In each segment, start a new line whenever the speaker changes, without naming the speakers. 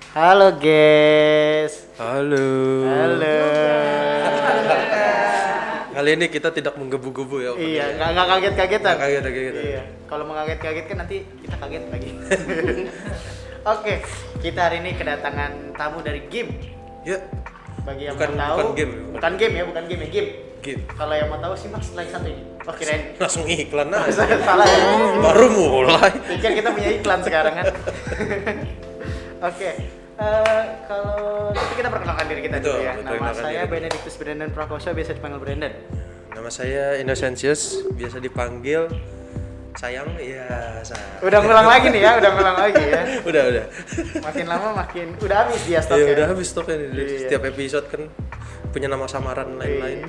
Halo guys.
Halo.
Halo.
Kali ini kita tidak menggebu-gebu ya.
Iya, nggak kaget-kagetan.
Nggak kaget-kagetan.
Iya. Kalau mengaget-kagetkan nanti kita kaget lagi. Oke, kita hari ini kedatangan tamu dari game.
Ya.
Bagi yang
Bukan-
mau tahu,
bukan game.
bukan game ya, bukan game ya, game.
Game.
Kalau yang mau tahu simak slide satu ini. Oh kirain.
Langsung iklan aja.
Salah ya.
Baru mulai.
Pikir kita punya iklan sekarang kan. Oke, kalau gitu kita perkenalkan diri kita
Betul,
dulu ya.
betul,
Nama
perkenalkan
saya
diri.
Benedictus Brandon Prakoso, biasa dipanggil Brandon.
Nama saya Innocentius, biasa dipanggil sayang. Ya,
Udah ngulang lagi nih ya, udah ngulang lagi ya.
udah.
Makin lama makin udah habis dia
Iya,
stoknya.
udah habis stoknya nih.
Iya.
Setiap episode kan punya nama samaran lain-lain.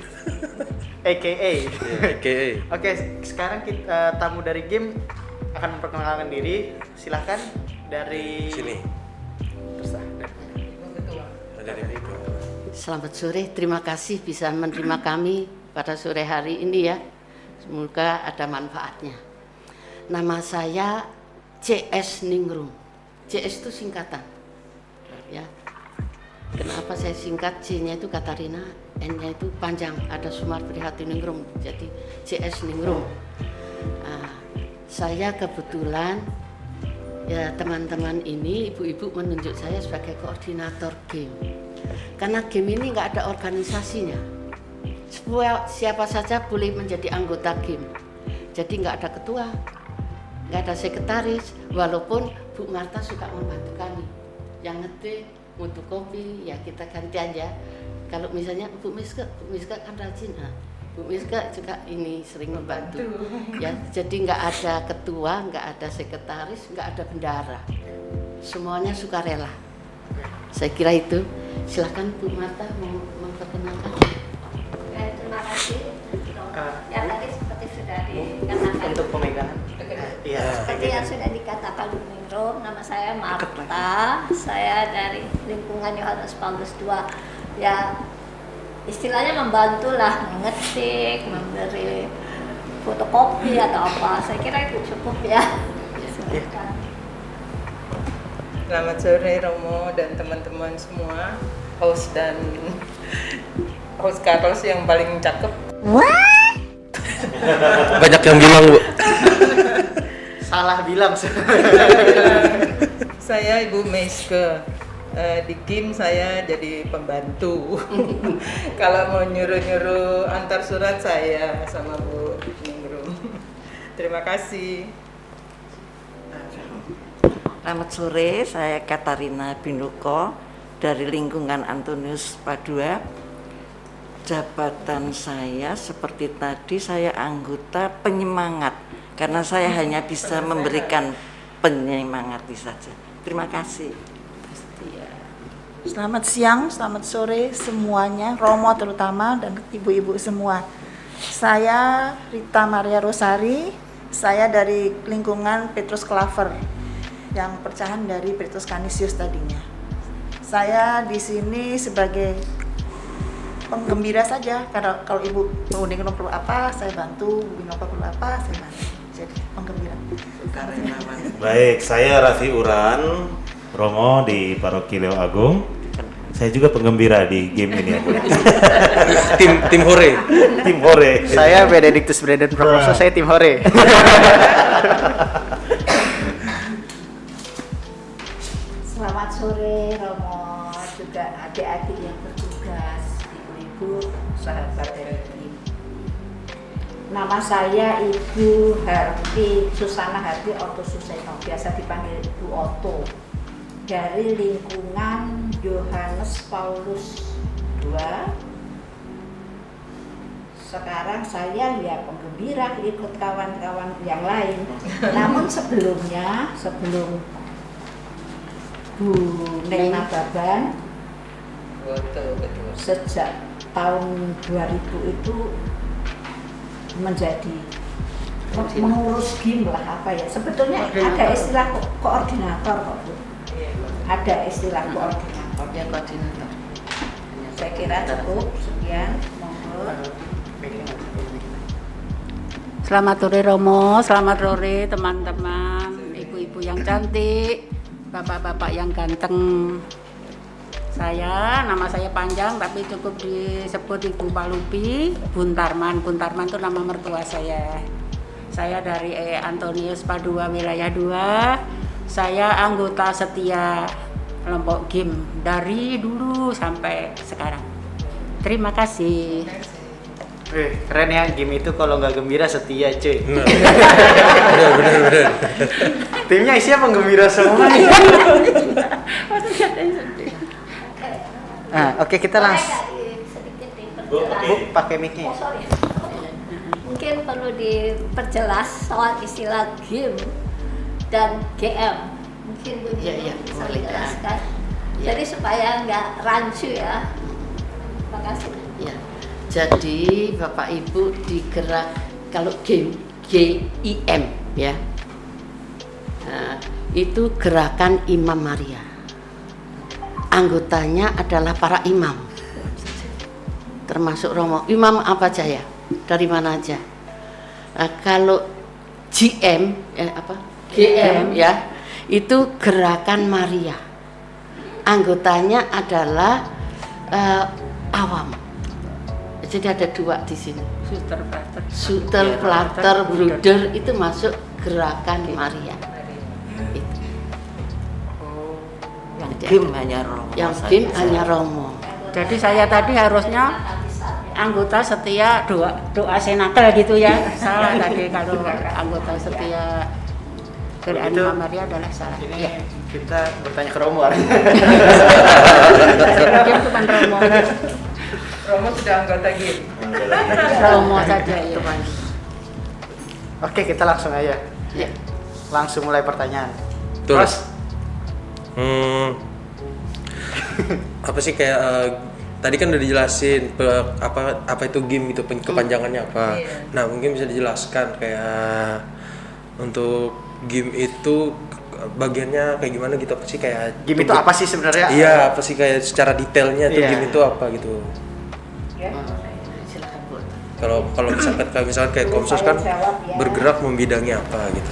AKA.
Iya, AKA.
Oke, sekarang kita tamu dari game akan memperkenalkan diri. Silahkan dari
Sini.
Terserah.
Ada di Miko.
Selamat sore, terima kasih bisa menerima kami pada sore hari ini ya. Semoga ada manfaatnya. Nama saya CS Ningrum. CS itu singkatan. Ya. Kenapa saya singkat? C-nya itu Katarina, N-nya itu panjang, ada Sumar Prihatiningrum. Jadi CS Ningrum. Nah, saya kebetulan ya teman-teman ini, ibu-ibu menunjuk saya sebagai koordinator game. Karena game ini nggak ada organisasinya. Siapa saja boleh menjadi anggota game. Jadi nggak ada ketua, nggak ada sekretaris. Walaupun Bu Marta suka membantu kami. Yang ngetik, untuk kopi, ya kita gantian ya. Kalau misalnya Bu Miska kan rajin. Nah, Bu Miska juga ini sering membantu. Ya, jadi nggak ada ketua, nggak ada sekretaris, nggak ada bendahara. Semuanya sukarela. Saya kira itu. Silakan Bu Marta mau memperkenalkan.
Terima kasih. Yang tadi seperti sudah dikatakan.
Untuk pemegangan. Iya.
Seperti yang sudah dikatakan Bu Ningrum, nama saya Marta. Saya dari lingkungan Yohanes Paulus II. Ya, istilahnya membantu lah, mengetik, memberi fotokopi atau apa. Saya kira itu cukup ya. Silakan.
Selamat sore Romo dan teman-teman semua, host Carlos yang paling cakep.
Banyak yang bilang, Bu.
Salah bilang.
Saya Ibu Meiske. Di game saya jadi pembantu. Kalau mau nyuruh-nyuruh antar surat saya sama Bu Ningrum. Terima kasih.
Selamat sore, saya Katarina Binuko dari lingkungan Antonius Padua. Jabatan saya seperti tadi, saya anggota penyemangat karena saya hanya bisa memberikan penyemangat saja. Terima kasih.
Selamat siang, selamat sore semuanya, Romo terutama dan ibu-ibu semua. Saya Rita Maria Rosari, saya dari lingkungan Petrus Claver yang pecahan dari Petrus Canisius tadinya. Saya di sini sebagai penggembira saja, karena kalau ibu mengundi perlu apa, saya bantu, Binoka perlu apa, saya bantu. Jadi penggembira.
Baik, saya Raffi Uran, Romo di Paroki Leo Agung. Saya juga penggembira di game ini ya, Bu.
Tim Hore.
Tim Hore.
Saya Benedictus Brandon Prakoso, saya tim Hore.
Selamat sore Romo, juga adik-adik yang bertugas, ibu-ibu, sahabat RRI. Nama saya Ibu Harti Susana Harti Otto Suseno, biasa dipanggil Ibu Otto, dari lingkungan Yohanes Paulus II. Sekarang saya ya penggembira ikut kawan-kawan yang lain. Namun sebelum Bu Neng Nababan
Betul.
sejak tahun 2000 itu menjadi mengurus game lah apa ya. Sebetulnya ada istilah koordinator kok Bu. Ada istilah koordinator.
Ya koordinator.
Saya kira cukup sekian. Monggo.
Selamat sore Romo, selamat sore teman-teman, ibu-ibu yang cantik. bapak-bapak yang ganteng. Nama saya panjang tapi cukup disebut Ibu Palupi, Buntarman. Buntarman itu nama mertua saya. Saya dari Antonius Padua Wilayah 2. Saya anggota setia kelompok game dari dulu sampai sekarang. Terima kasih.
Keren ya, game itu kalau nggak gembira setia cuy.
Bener.
Timnya isinya penggembira semua nih. Oke, kita langsung.
Sedikit
Bu,
diperjelas.
pakai mic-nya.
Oh, sorry. Mungkin perlu diperjelas soal istilah game dan GM. Mungkin Bu
Iya,
bisa
boleh.
dijelaskan.
Ya.
Jadi supaya nggak rancu ya. Terima kasih.
Ya. Jadi Bapak Ibu digerak kalau game GIM ya. Nah, itu gerakan Imam Maria. Anggotanya adalah para imam. Termasuk Romo. Imam apa aja ya? Dari mana aja? Nah, kalau GM GM ya, itu gerakan Maria. Anggotanya adalah awam. Jadi ada 2 di sini. Suter, Plater, Bruder itu masuk gerakan Maria. Itu.
Yang game hanya Romo.
Yang game hanya Romo.
Jadi saya tadi harusnya anggota setia doa senakel gitu ya. Salah tadi kalau anggota setia gerakan
Itu-
Imam Maria adalah salah.
Ini
Ya.
kita bertanya ke Romo.
Game bukan Romo.
Romo sudah anggota game.
Romo saja ya.
Oke, kita langsung aja.
Ya.
Langsung mulai pertanyaan.
Betul.
Terus,
Apa sih kayak tadi kan udah dijelasin apa itu game itu kepanjangannya apa. Nah, mungkin bisa dijelaskan kayak untuk game itu bagiannya kayak gimana gitu, apa sih kayak
game itu apa sih sebenarnya?
Iya, apa sih kayak secara detailnya tuh
Iya.
game itu apa gitu.
Silakan Bu.
Kalau misalkan kayak Komsos kan bergerak membidangi apa gitu.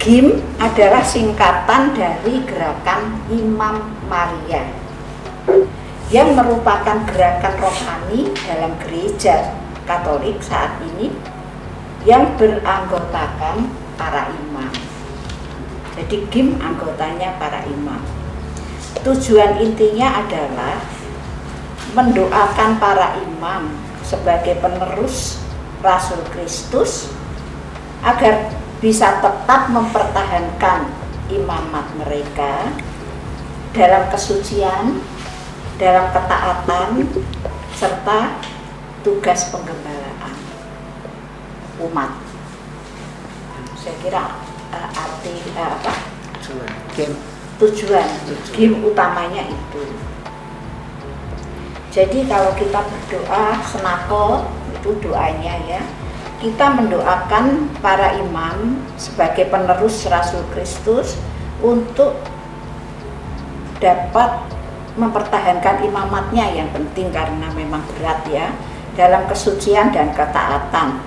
GIM adalah singkatan dari gerakan Imam Maria yang merupakan gerakan rohani dalam gereja Katolik saat ini yang beranggotakan para imam. Jadi GIM anggotanya para imam. Tujuan intinya adalah mendoakan para imam sebagai penerus Rasul Kristus agar bisa tetap mempertahankan imamat mereka dalam kesucian, dalam ketaatan, serta tugas penggembalaan umat. Saya kira tujuan game utamanya itu. Jadi kalau kita berdoa senakel itu doanya ya, kita mendoakan para imam sebagai penerus Rasul Kristus untuk dapat mempertahankan imamatnya yang penting karena memang berat ya, dalam kesucian dan ketaatan.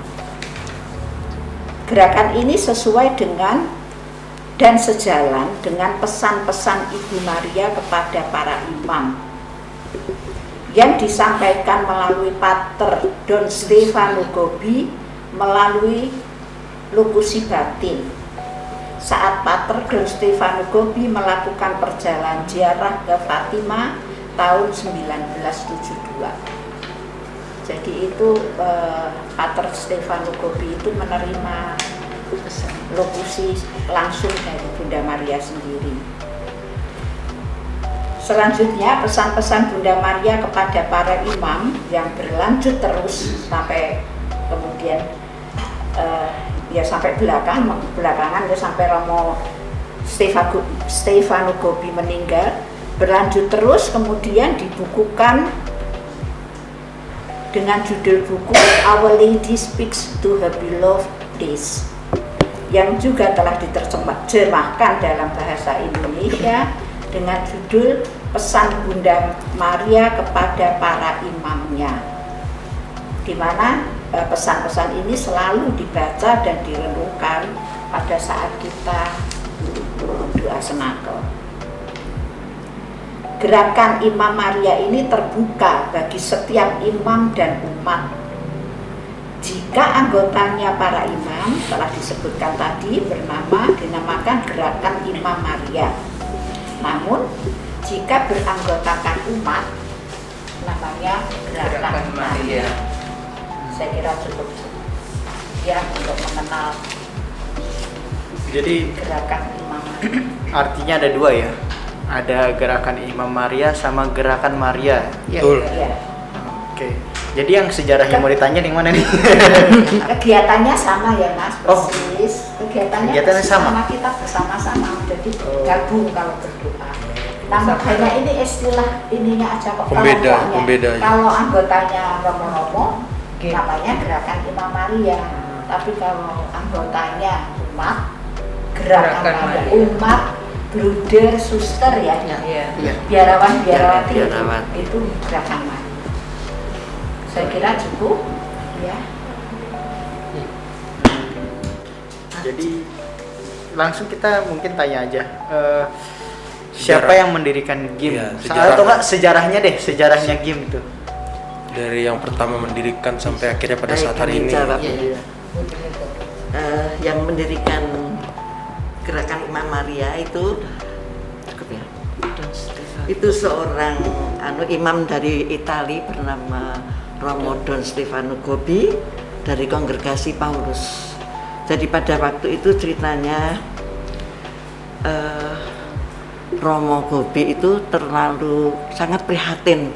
Gerakan ini sesuai dengan dan sejalan dengan pesan-pesan Ibu Maria kepada para imam yang disampaikan melalui Pater Don Stefano Gobbi melalui lokusi batin. Saat Pater Don Stefano Gobbi melakukan perjalanan ziarah ke Fatima tahun 1972. Jadi itu Pater Stefano Gobbi itu menerima lokusi langsung dari Bunda Maria sendiri. Selanjutnya pesan-pesan Bunda Maria kepada para imam yang berlanjut terus sampai kemudian ya sampai belakangan ya sampai Romo Stefano Gobbi meninggal, berlanjut terus kemudian dibukukan dengan judul buku Our Lady Speaks to Her Beloved Days yang juga telah diterjemahkan dalam bahasa Indonesia dengan judul Pesan Bunda Maria kepada para imamnya, di mana pesan-pesan ini selalu dibaca dan direnungkan pada saat kita doa senakel. Gerakan Imam Maria ini terbuka bagi setiap imam dan umat. Jika anggotanya para imam telah disebutkan tadi dinamakan gerakan Imam Maria. Namun jika beranggotakan umat namanya gerakan Maria. Saya kira cukup ya untuk mengenal
Jadi
gerakan Imam Maria.
artinya ada dua ya. Ada gerakan Imam Maria sama gerakan Maria.
Betul.
Ya.
Oke. Jadi yang sejarahnya mau ditanya yang mana nih?
Kegiatannya sama ya Mas,
Oh.
persis. Kegiatannya
sama.
kita bersama-sama, jadi gabung kalau berdoa. Nama hanya ini istilah ininya aja kok.
Pembedanya.
Kalau anggotanya romo-romo, namanya gerakan Imam Maria. Tapi kalau anggotanya umat, gerakan Maria. Umat, bruder, suster ya. Biarawan, biarawati itu gerakan Maria. Saya kira cukup ya.
Jadi langsung kita mungkin tanya aja. Siapa yang mendirikan GIM?
Iya, sejarah.
Atau enggak sejarahnya deh, sejarahnya GIM itu.
Dari yang pertama mendirikan sampai akhirnya pada saat hari ini.
Jawab. Yang mendirikan gerakan Imam Maria itu cukup ya. Itu seorang imam dari Italia bernama Romo Don Stefano Gobbi dari kongregasi Paulus. Jadi pada waktu itu ceritanya Romo Gobbi itu terlalu sangat prihatin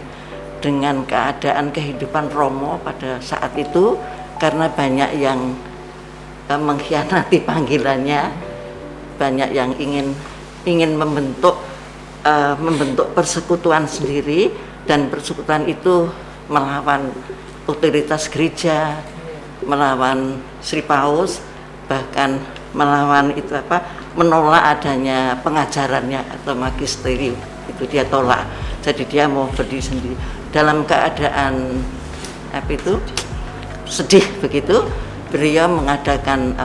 dengan keadaan kehidupan Romo pada saat itu karena banyak yang mengkhianati panggilannya, banyak yang ingin membentuk persekutuan sendiri, dan persekutuan itu melawan otoritas gereja, melawan Sri Paus, bahkan melawan menolak adanya pengajarannya atau magisterium, itu dia tolak. Jadi dia mau berdiri sendiri dalam keadaan sedih begitu. Beliau mengadakan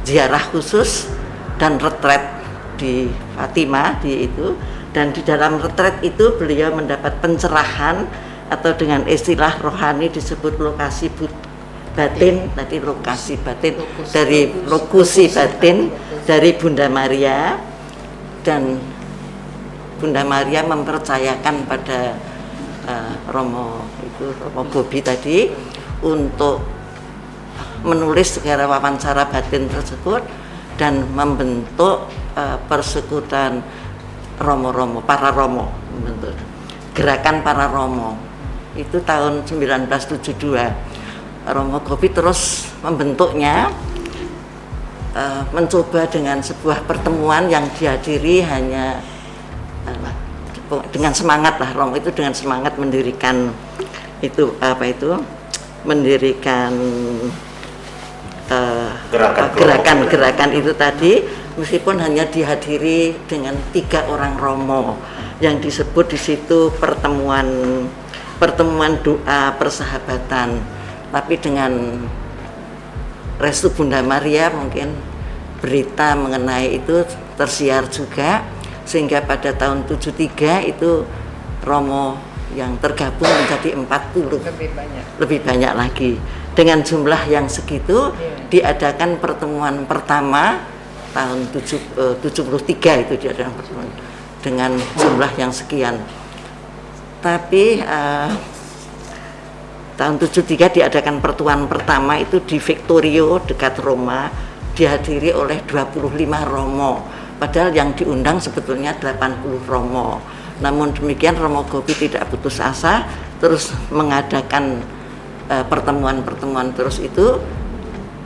ziarah khusus dan retret di Fatima dan di dalam retret itu beliau mendapat pencerahan, atau dengan istilah rohani disebut lokasi batin, tadi lokasi batin dari lokusi batin dari Bunda Maria, dan Bunda Maria mempercayakan pada Romo Gobbi tadi untuk menulis segala wawancara batin tersebut dan membentuk persekutuan Romo-Romo, para Romo, membentuk gerakan para Romo. Itu tahun 1972. Romo Gobbi terus membentuknya, mencoba dengan sebuah pertemuan yang dihadiri hanya dengan semangat lah. Romo itu dengan semangat mendirikan mendirikan gerakan itu tadi, meskipun hanya dihadiri dengan 3 orang Romo yang disebut di situ pertemuan doa persahabatan. Tapi dengan restu Bunda Maria mungkin berita mengenai itu tersiar juga, sehingga pada tahun 73 itu Romo yang tergabung menjadi 40, lebih banyak lagi. Dengan jumlah yang segitu diadakan pertemuan pertama tahun 73 itu diadakan pertemuan dengan jumlah yang sekian. Tapi tahun 73 diadakan pertemuan pertama itu di Victorio dekat Roma, dihadiri oleh 25 Romo, padahal yang diundang sebetulnya 80 Romo. Namun demikian Romo Gobbi tidak putus asa, terus mengadakan pertemuan-pertemuan terus itu,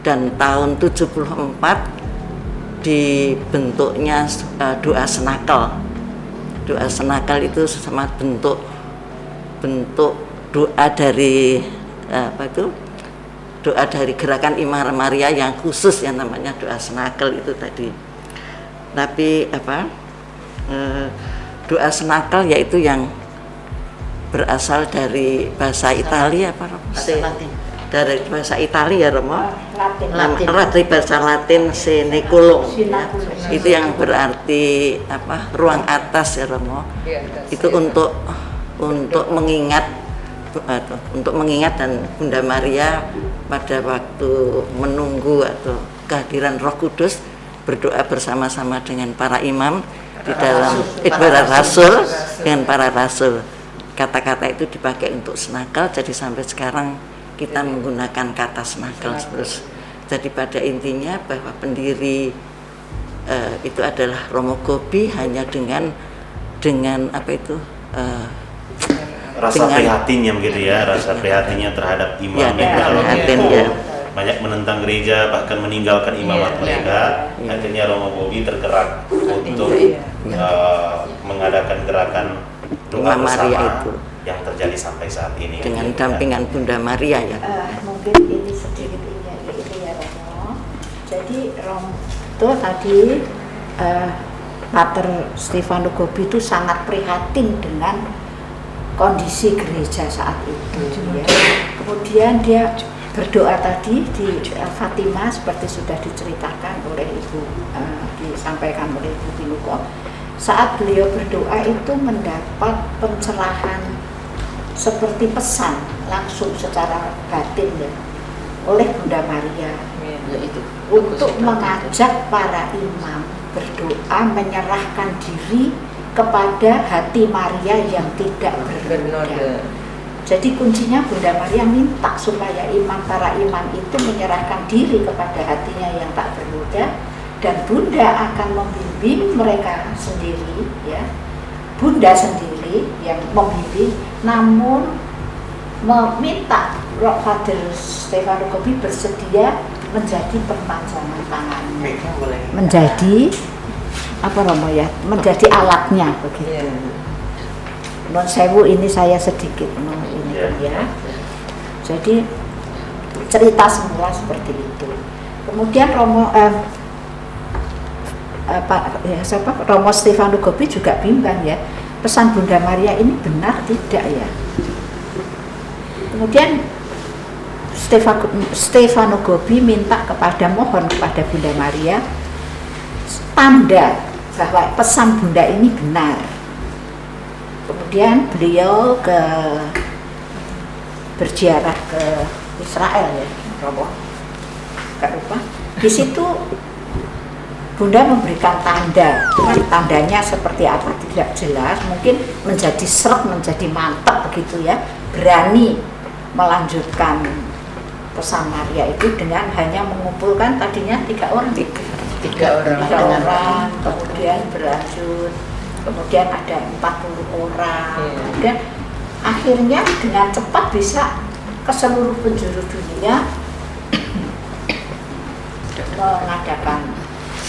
dan tahun 74 dibentuknya doa senakel. Doa senakel itu sama bentuk doa dari doa dari gerakan Imam Maria yang khusus yang namanya doa senakel itu tadi. Tapi doa senakel yaitu yang berasal dari bahasa Italia, dari bahasa Italia ya Romo.
Latin.
Dari bahasa Latin seneculum. Ya.
Sinaculum.
Itu yang berarti ruang atas ya Romo. Itu untuk mengingat dan Bunda Maria pada waktu menunggu atau kehadiran Roh Kudus, berdoa bersama-sama dengan para imam di dalam para rasul dengan para rasul. Kata-kata itu dipakai untuk senakel, jadi sampai sekarang kita menggunakan kata senakel terus. Jadi pada intinya bahwa pendiri itu adalah Romo Gobi hanya dengan
rasa prihatinnya begitu ya, rasa prihatinnya terhadap imam yang banyak menentang gereja, bahkan meninggalkan imamat mereka. Akhirnya Romo Gobi tergerak untuk mengadakan gerakan doa bersama itu yang terjadi sampai saat ini
dengan dampingan Bunda Maria ya.
Mungkin ini sedikit ini ya Romo. Jadi Romo itu tadi Pater Stefano Gobi itu sangat prihatin dengan kondisi gereja saat itu ya. Kemudian dia berdoa tadi di Fatima seperti sudah diceritakan oleh Ibu, disampaikan oleh Ibu Pinuko. Saat beliau berdoa itu mendapat pencerahan seperti pesan langsung secara batin ya, oleh Bunda Maria untuk mengajak para imam berdoa menyerahkan diri kepada hati Maria yang tidak bernoda. Jadi kuncinya Bunda Maria minta supaya para imam itu menyerahkan diri kepada hatinya yang tak bernoda, dan Bunda akan membimbing mereka sendiri ya. Bunda sendiri yang membimbing, namun meminta Father Stefano Gobi bersedia menjadi perpanjangan tangannya, menjadi Romo ya, menjadi alatnya begitu. Non sewu ini saya sedikit ya. Jadi cerita semula seperti itu. Kemudian Romo Romo Stefano Gobi juga bimbang ya, pesan Bunda Maria ini benar tidak ya. Kemudian Stefano Gobi mohon kepada Bunda Maria tanda bahwa pesan Bunda ini benar. Kemudian beliau berziarah ke Israel ya, Romo. Gak lupa. Di situ Bunda memberikan tandanya seperti apa tidak jelas, mungkin menjadi sreg, menjadi mantap begitu ya, berani melanjutkan pesan Maria itu dengan hanya mengumpulkan tadinya tiga orang, kemudian berlanjut, kemudian ada 40 orang, kemudian akhirnya dengan cepat bisa ke seluruh penjuru dunia mengadakan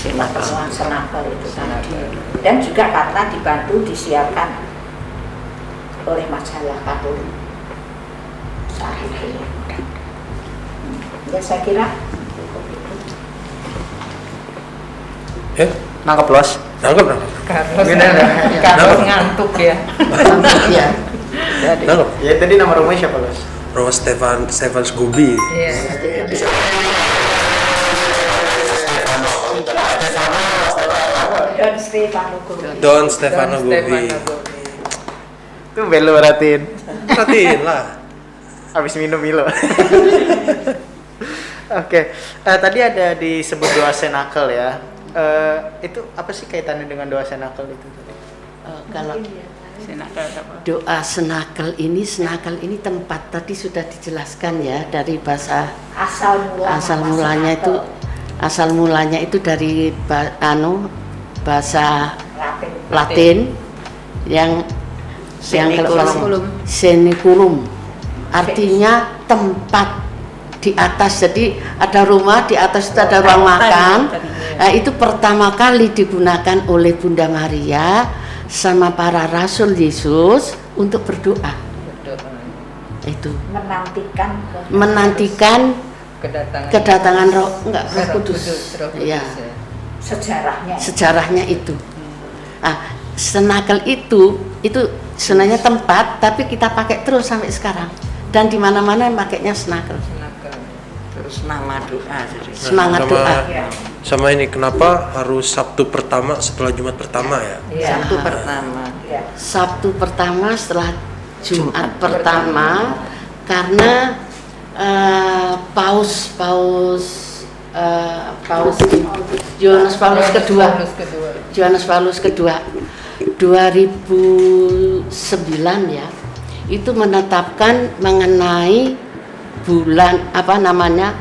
pertemuan senakel itu tadi, dan juga karena dibantu disiarkan oleh majalah Katolik saat itu. Ya saya kira
nangkep los,
nangkep
Carlos ngantuk ya.
Iya. Ya tadi nama rumahnya siapa los?
Romo Stefano Gobi. Don Stefano Gobi.
Itu belo perhatiin
lah.
Habis minum Milo. Oke, tadi ada disebut doa senakel ya. Itu apa sih kaitannya dengan doa senakel itu?
Kalau doa senakel ini tempat tadi sudah dijelaskan ya, dari bahasa asal mulanya itu dari bahasa Latin yang seneculum, artinya tempat di atas. Jadi ada rumah di atas itu ada ruang makan. Nah, itu pertama kali digunakan oleh Bunda Maria sama para rasul Yesus untuk berdoa. Itu menantikan kedatangan Roh Kudus. Ya. Sejarahnya itu. Nah, senakel itu sebenarnya tempat, tapi kita pakai terus sampai sekarang. Dan di mana-mana pakainya senakel.
Terus nama doa.
Semangat
sama,
doa.
sama ini kenapa harus Sabtu pertama setelah Jumat pertama ya?
Sabtu pertama.
Sabtu pertama setelah Jumat pertama karena Paus Yohanes Paulus kedua 2009 ya, itu menetapkan mengenai bulan apa namanya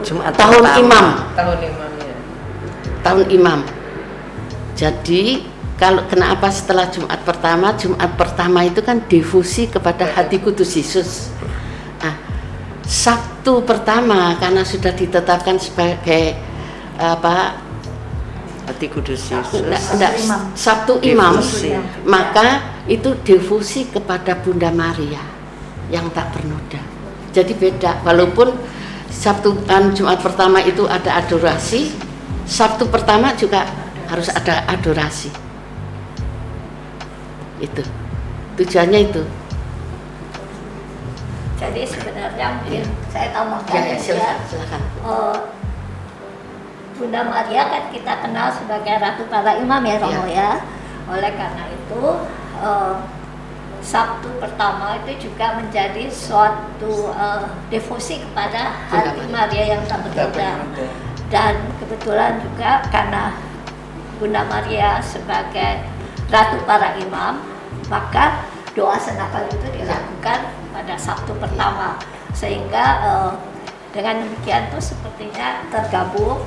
Jumat
tahun
pertama.
imam.
Tahun imam ya.
Jadi kalau kenapa setelah Jumat pertama itu kan devosi kepada hati kudus Yesus. Nah, Sabtu pertama karena sudah ditetapkan sebagai apa?
Hati kudus Yesus.
Sabtu imam,
Devosi.
maka itu devosi kepada Bunda Maria yang tak bernoda. Jadi beda, walaupun Jumat pertama itu ada adorasi, Sabtu pertama juga harus ada adorasi. Itu tujuannya itu.
Jadi sebenarnya mungkin saya tambahkan
Ya, silakan.
Bunda Maria kan kita kenal sebagai Ratu para Imam ya Romo ya. Oleh karena itu Sabtu pertama itu juga menjadi suatu devosi kepada hati Maria yang tak berdosa. Dan kebetulan juga karena Bunda Maria sebagai Ratu para Imam, maka doa senakal itu dilakukan pada Sabtu pertama, sehingga dengan demikian tuh sepertinya tergabung,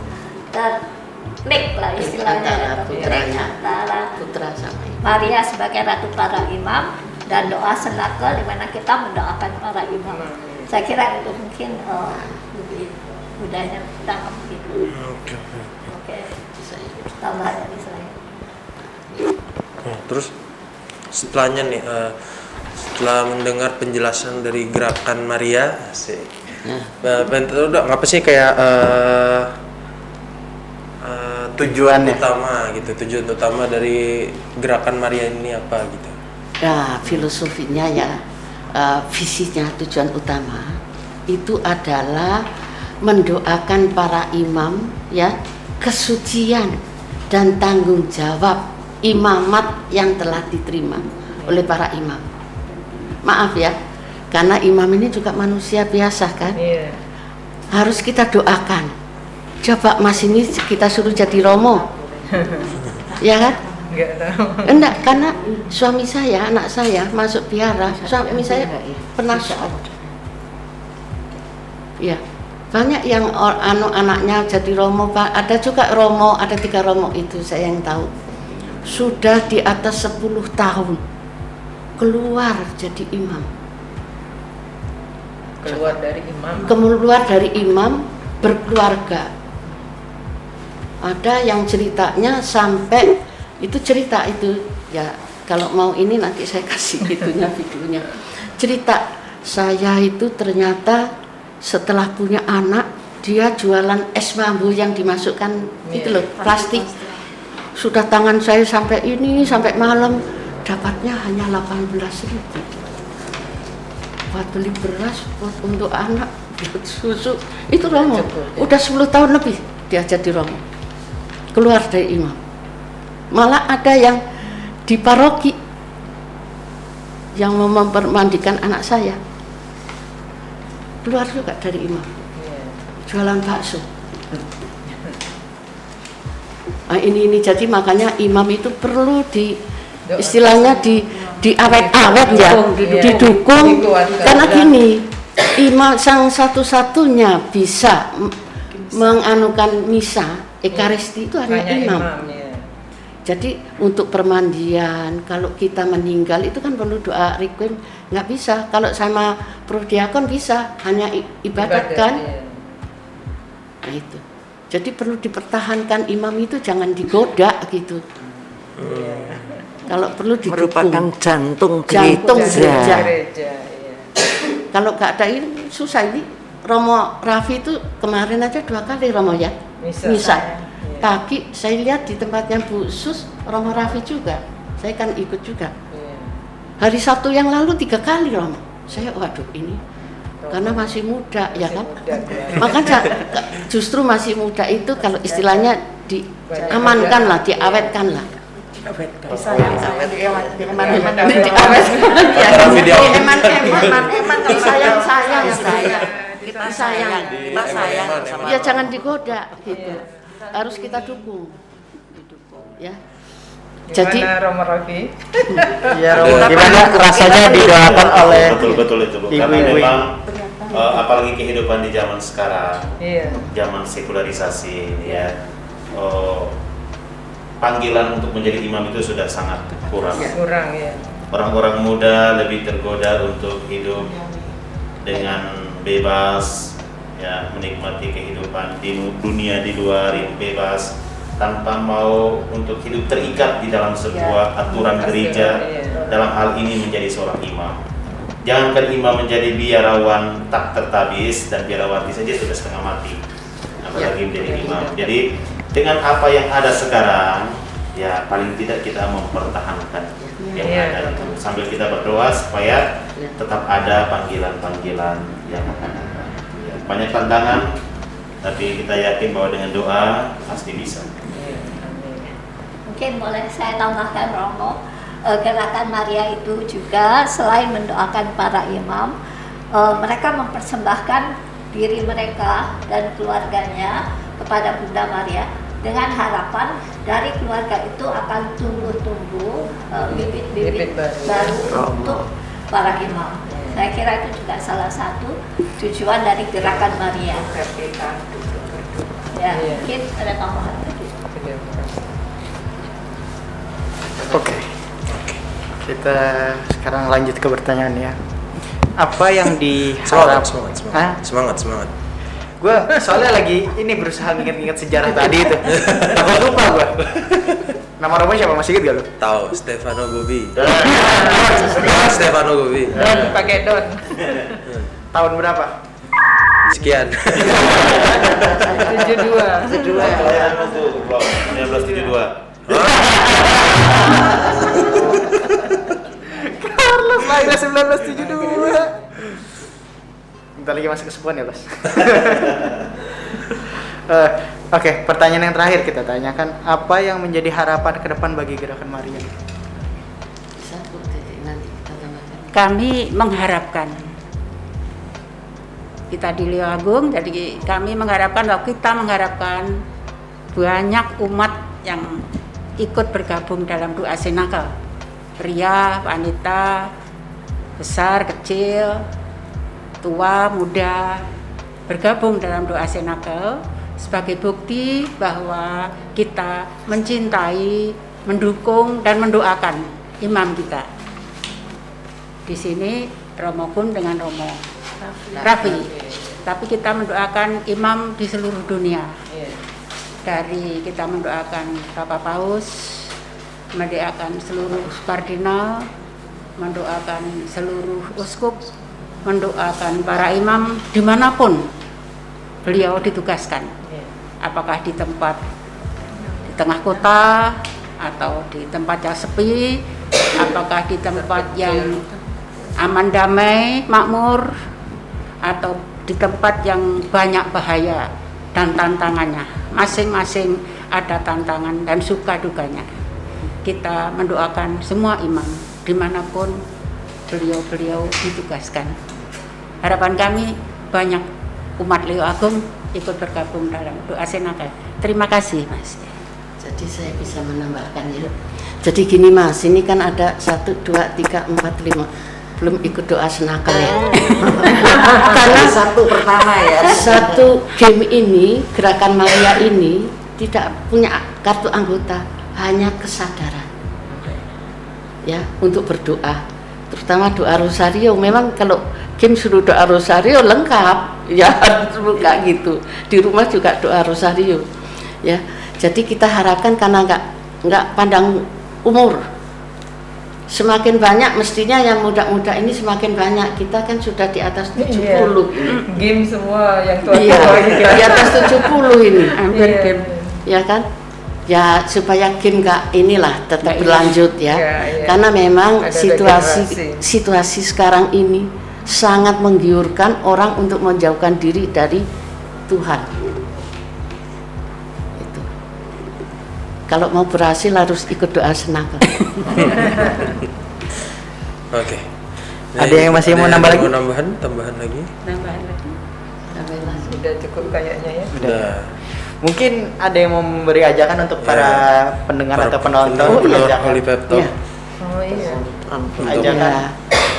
terklik lah istilahnya, antara
putra sama ibu.
Maria sebagai Ratu para Imam dan doa senakal di mana kita mendoakan para imam. Saya kira itu mungkin lebih mudahnya tangkap gitu. Oke. Tambah dari saya.
Nah, terus setelahnya nih setelah mendengar penjelasan dari Gerakan Maria sih udah ngapa sih kayak tujuan utama dari Gerakan Maria ini apa gitu?
Nah, filosofinya ya, visinya, tujuan utama itu adalah mendoakan para imam ya, kesucian dan tanggung jawab imamat yang telah diterima oleh para imam. Maaf ya, karena imam ini juga manusia biasa kan, harus kita doakan. Coba Mas ini kita suruh jadi romo, ya kan? Enggak, karena suami saya, anak saya masuk biara, suami saya pernah shock. Ya, banyak yang anaknya jadi romo, Pak. Ada juga romo, ada 3 romo itu saya yang tahu. Sudah di atas 10 tahun keluar jadi imam. Keluar dari imam berkeluarga. Ada yang ceritanya sampai itu cerita itu ya, kalau mau ini nanti saya kasih videonya. Cerita saya itu ternyata setelah punya anak dia jualan es bambu yang dimasukkan itu loh, plastik. Sudah tangan saya sampai ini sampai malam dapatnya hanya 18.000 buat beli beras, buat untuk anak, buat susu. Itu romo. Udah 10 tahun lebih dia jadi romo. Keluar dari imam. Malah ada yang di paroki yang mau mempermandikan anak saya, keluar juga dari imam, jualan bakso. Nah, ini jadi makanya imam itu perlu istilahnya diawet-awet ya, didukung. Karena gini, imam sang satu-satunya bisa menganukan misa Ekaristi itu hanya imam. Jadi untuk permandian, kalau kita meninggal itu kan perlu doa requiem, nggak bisa. Kalau sama prodiakon bisa, hanya ibadat kan. Nah itu. Jadi perlu dipertahankan, imam itu jangan digoda gitu. Kalau perlu didukung.
Merupakan jantung
gereja. Kalau nggak ada ini susah ini. Romo Raffi itu kemarin aja 2 kali Romo ya. Misa. Pagi saya lihat di tempatnya Bu Sus, Romo Raffi juga. Saya kan ikut juga. Hari Sabtu yang lalu 3 kali Romo. Saya waduh ini karena masih muda ya kan.
Muda, ya.
Makanya justru masih muda itu kalau istilahnya diamankan lah, diawetkan lah.
Disayang, dihemat,
Diawetkan, disayang,
Kita sayang sama
ya jangan digoda gitu. Harus kita dukung. Ya. Jadi
Gimana Romo Rofi?
Ya, Romo, gimana rasanya didoakan oleh
Betul itu Bu. Karena
ibu-ibu
memang apalagi kehidupan di zaman sekarang,
Iya.
zaman sekularisasi ya, panggilan untuk menjadi imam itu sudah sangat kurang.
Kurang ya.
Orang-orang muda lebih tergoda untuk hidup dengan bebas, ya, menikmati kehidupan di dunia di luar yang bebas, tanpa mau untuk hidup terikat di dalam sebuah aturan gereja. Dalam hal ini menjadi seorang imam. Jangankan imam menjadi biarawan tak tertabis dan biarawati saja sudah setengah mati, apalagi menjadi imam. Jadi dengan apa yang ada sekarang, ya paling tidak kita mempertahankan yang ada itu sambil kita berdoa supaya tetap ada panggilan-panggilan yang akan datang. Ya, banyak tantangan, tapi kita yakin bahwa dengan doa pasti bisa.
Mungkin boleh saya tambahkan Romo, gerakan Maria itu juga selain mendoakan para imam, mereka mempersembahkan diri mereka dan keluarganya kepada Bunda Maria dengan harapan dari keluarga itu akan tumbuh bibit-bibit baru untuk para imam. Saya kira itu juga salah satu tujuan dari gerakan Maria. Ya, mungkin ada tambahan lagi.
Oke. Kita sekarang lanjut ke pertanyaan ya. Apa yang diharap?
Semangat.
Gue soalnya lagi ini berusaha ingat-ingat sejarah tadi itu. Takut lupa gue. Nama Romo siapa, masih ingat gak lu?
Tahu, Stefano Gobi. Stefano Gobi.
Don pakai Don.
Tahun berapa?
Sekian.
72.
1972.
Carlos lahir 1972. Bentar lagi masuk ke sebuah ya, Bos. Oke, pertanyaan yang terakhir kita tanyakan, apa yang menjadi harapan ke depan bagi Gerakan Maria?
Kami mengharapkan, kita di Leo Agung, jadi kami mengharapkan, kita mengharapkan banyak umat yang ikut bergabung dalam doa Senakal, pria, wanita, besar, kecil, tua, muda, bergabung dalam doa Senakal sebagai bukti bahwa kita mencintai, mendukung dan mendoakan imam kita. Di sini Romo pun dengan Romo Raffi, tapi kita mendoakan imam di seluruh dunia. Dari kita mendoakan Bapak Paus, mendoakan seluruh kardinal, mendoakan seluruh uskup, mendoakan para imam dimanapun beliau ditugaskan, apakah di tempat di tengah kota atau di tempat yang sepi, apakah di tempat yang aman, damai, makmur, atau di tempat yang banyak bahaya dan tantangannya. Masing-masing ada tantangan dan suka dukanya. Kita mendoakan semua imam dimanapun beliau-beliau ditugaskan. Harapan kami banyak umat Leo Agung ikut bergabung dalam doa Senakal. Terima kasih, Mas.
Jadi saya bisa menambahkan ya. Jadi gini Mas, ini kan ada 1, 2, 3, 4, 5 belum ikut doa Senakal ya. Karena
satu pertama ya.
Satu game ini, Gerakan Maria ini tidak punya kartu anggota, hanya kesadaran. Ya, untuk berdoa. Terutama doa rosario. Memang kalau game suruh doa rosario lengkap, ya bukan gitu. Di rumah juga doa rosario. Ya. Jadi kita harapkan karena enggak pandang umur. Semakin banyak mestinya yang muda-muda ini semakin banyak. Kita kan sudah di atas 70.
Game semua yang tua-tua.
Iya, di atas 70 ini. Hampir game. Ya kan? Ya supaya game inilah tetap berlanjut ya. Karena memang situasi sekarang ini sangat menggiurkan orang untuk menjauhkan diri dari Tuhan. Itu. Kalau mau berhasil harus ikut doa senakel.
Oke.
Ada yang masih mau nambah lagi?
Tambahan lagi.
Sudah cukup kayaknya ya.
Udah.
Mungkin ada yang mau memberi ajakan untuk para pendengar atau penonton.
Holy Pep Talk.
Oh iya.
Ajakan.
Ya,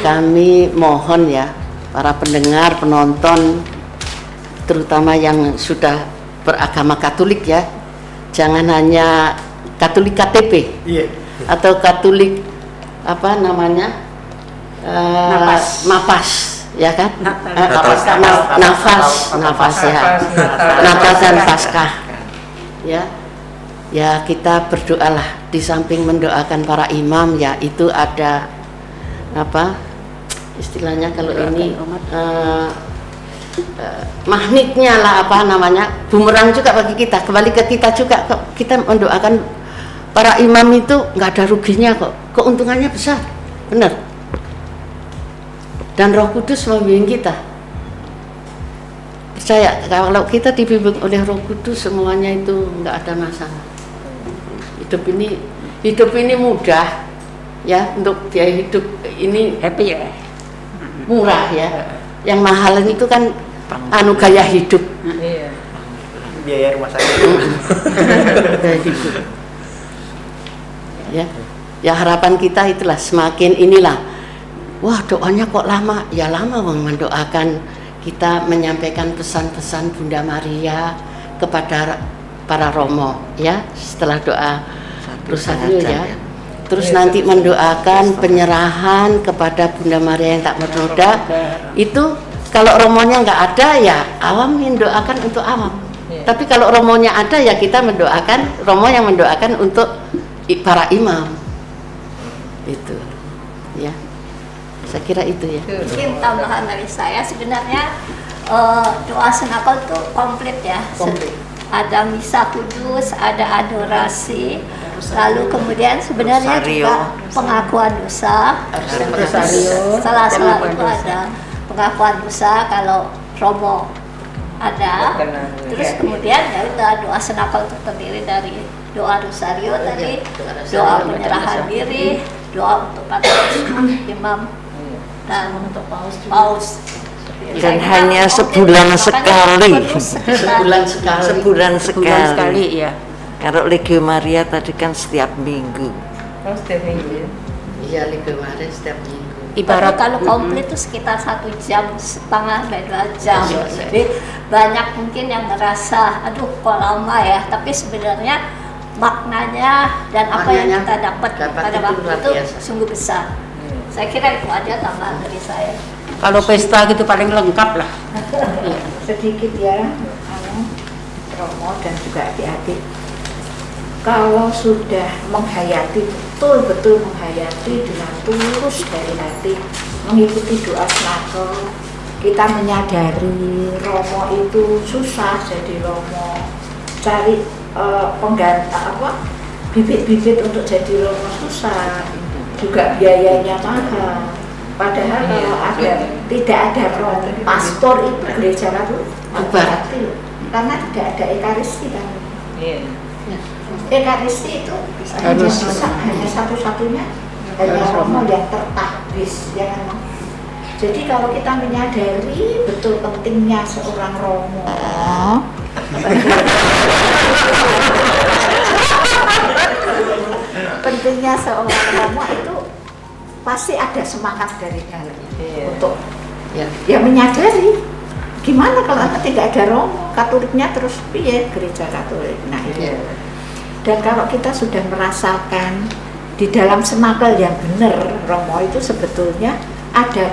kami mohon ya para pendengar, penonton, terutama yang sudah beragama Katolik ya, jangan hanya Katolik KTP
Iya.
atau Katolik apa namanya mapas ya kan. Nafas ya, Natal dan Paskah ya. Ya kita berdoalah, di samping mendoakan para imam ya, itu ada apa istilahnya kalau ini magnetnya lah, apa namanya, bumerang juga bagi kita, kembali ke kita juga kok. Kita mendoakan para imam itu nggak ada ruginya kok, keuntungannya besar, benar. Dan Roh Kudus membimbing kita. Percaya kalau kita dibimbing oleh Roh Kudus semuanya itu nggak ada masalah. Hidup ini mudah ya, untuk biaya hidup ini
Happy ya.
murah ya. Yang mahal itu kan gaya hidup.
Iya.
Biaya rumah sakit.
Gaya hidup. Ya harapan kita itulah, semakin inilah, wah doanya kok lama, ya lama mendoakan, kita menyampaikan pesan-pesan Bunda Maria kepada para romo ya, setelah doa Rosario ya. Terus nanti mendoakan penyerahan kepada Bunda Maria yang tak bernoda. Itu kalau romonya nggak ada ya awam yang doakan untuk awam. Tapi kalau romonya ada ya kita mendoakan, romo yang mendoakan untuk para imam. Itu ya. Saya kira itu ya.
Mungkin tambahan dari saya, sebenarnya doa senakel itu komplit ya. Ada misa kudus, ada adorasi, lalu kemudian sebenarnya juga pengakuan dosa. Setelah itu ada pengakuan dosa kalau romo ada. Terus kemudian ya udah doa senakel itu terdiri dari doa rosario tadi, doa penyerahan diri, doa untuk patriark, imam, dan untuk paus.
Dan hanya sebulan sekali.
Sebulan
sekali
ya.
Kalau Legio Maria tadi kan setiap minggu.
Oh, setiap minggu ya.
Iya, Legio Maria setiap minggu.
Ibarat kalau komplit itu sekitar 1 jam setengah sampai 2 jam. Jadi banyak mungkin yang ngerasa, aduh kok lama ya. Tapi sebenarnya maknanya dan apa yang kita dapat pada waktu itu sungguh besar. Saya kira itu aja tambahan dari saya.
Kalau pesta gitu paling lengkap lah.
Sedikit ya, Romo dan juga adik-adik. Kalau sudah menghayati, betul-betul menghayati dengan tulus dari hati, mengikuti doa senakel, kita menyadari Romo itu susah jadi Romo. Cari bibit-bibit untuk jadi Romo susah, juga biayanya mahal. Padahal kalau tidak ada paspor itu gereja Katolik berarti loh, karena tidak ada ekaristi kan. Ekaristi itu hanya satu-satunya hanya Romo yang tertahbis ya kan. Jadi kalau kita menyadari betul pentingnya seorang Romo, pentingnya seorang Romo itu pasti ada semangat dari dalam untuk ya menyadari gimana kalau tidak ada Romo, Katoliknya terus gereja Katolik. Nah itu. Dan kalau kita sudah merasakan di dalam senakel yang benar Romo itu sebetulnya ada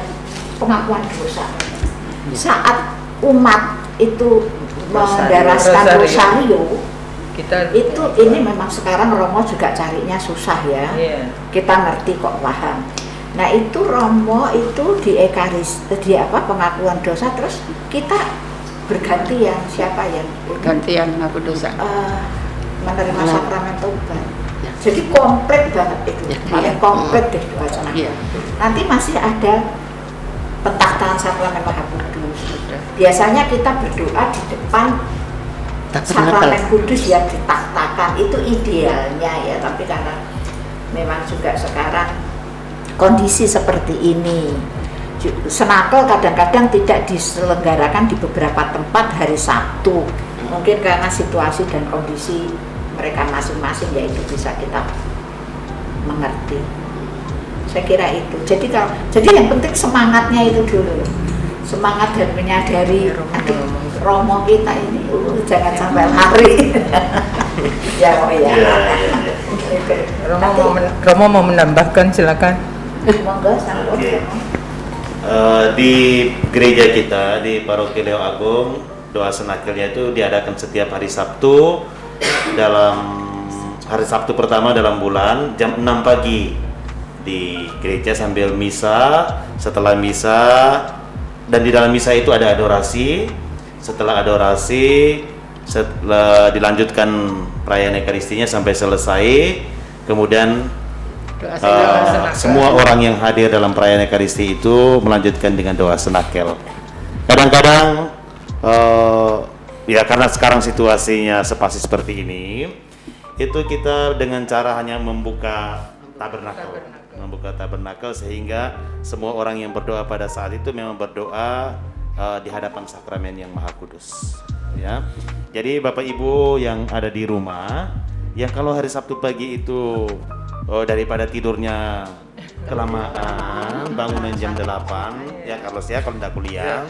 pengakuan dosa. Saat umat itu mendaraskan rosario, ini memang sekarang Romo juga carinya susah ya. Kita ngerti kok, paham. Nah itu Romo itu di pengakuan dosa, terus kita bergantian siapa yang
gantian ngaku dosa.
Menerima sakramen tobat. Jadi komplit banget itu, paling komplit deh doa senakel. Nanti masih ada petak Pengetahuan Sakramen Maha Kudus. Biasanya kita berdoa di depan Sakramen Kudus yang ditaktakan, itu idealnya ya, tapi karena memang juga sekarang kondisi seperti ini, senakel kadang-kadang tidak diselenggarakan di beberapa tempat hari Sabtu, mungkin karena situasi dan kondisi mereka masing-masing, ya itu bisa kita mengerti. Saya kira itu. Jadi yang penting semangatnya itu dulu, semangat dan menyadari Romo kita ini, jangan sampai lari. Ya.
Romo mau menambahkan, silakan.
Monggo,
Oke. Di gereja kita di Paroki Leo Agung, doa senakelnya itu diadakan setiap hari Sabtu, dalam hari Sabtu pertama dalam bulan jam 6 pagi di gereja sambil misa. Setelah misa, dan di dalam misa itu ada adorasi. Setelah adorasi, dilanjutkan perayaan Ekaristinya sampai selesai. Kemudian semua orang yang hadir dalam perayaan Ekaristi itu melanjutkan dengan doa senakel. Kadang-kadang ya karena sekarang situasinya spasi seperti ini, itu kita dengan cara hanya membuka tabernakel sehingga semua orang yang berdoa pada saat itu memang berdoa di hadapan sakramen yang Maha Kudus, ya. Jadi Bapak Ibu yang ada di rumah, yang kalau hari Sabtu pagi itu daripada tidurnya kelamaan, bangunan jam 8, ya kalau tidak kuliah,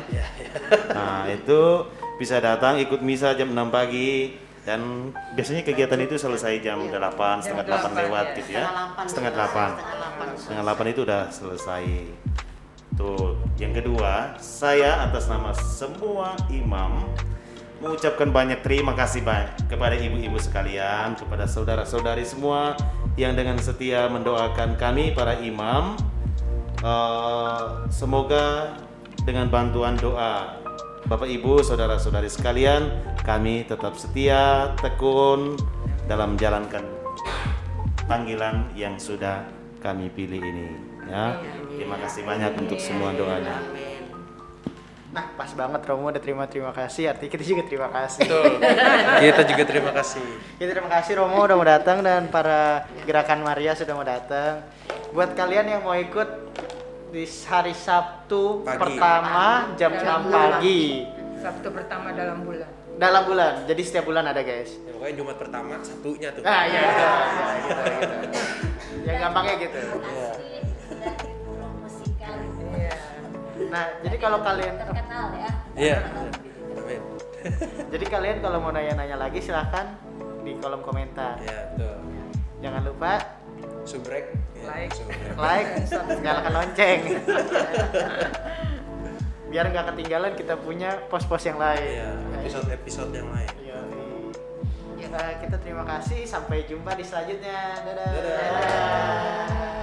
nah itu bisa datang ikut misa jam 6 pagi. Dan biasanya kegiatan itu selesai jam 8, setengah 8 lewat gitu ya. Setengah 8 itu udah selesai. Tuh, yang kedua, saya atas nama semua imam mengucapkan banyak terima kasih kepada ibu-ibu sekalian, kepada saudara-saudari semua yang dengan setia mendoakan kami para imam. Semoga dengan bantuan doa Bapak Ibu, saudara-saudari sekalian, kami tetap setia, tekun dalam menjalankan panggilan yang sudah kami pilih ini, ya. Terima kasih banyak untuk semua doanya.
Nah, pas banget Romo udah terima kasih, artinya kita juga terima kasih.
Betul. Kita juga terima kasih.
Kita terima kasih Romo udah mau datang, dan para Gerakan Maria sudah mau datang. Buat kalian yang mau ikut di hari Sabtu pertama jam 6 pagi.
Sabtu pertama dalam bulan.
Dalam bulan, jadi setiap bulan ada guys.
Ya, pokoknya Jumat pertama, Sabtunya tuh.
Nah, iya gitu. Yang gampangnya gitu. Nah, jadi kalau kalian
terkenal ya.
Iya.
Jadi kalian kalau mau nanya-nanya lagi silahkan di kolom komentar.
Iya, betul.
Jangan lupa
Subrek,
Like,
nyalakan lonceng. Biar nggak ketinggalan kita punya pos-pos yang lain.
Iya, episode yang lain.
Kita terima kasih, sampai jumpa di selanjutnya. Dadah.
Dadah.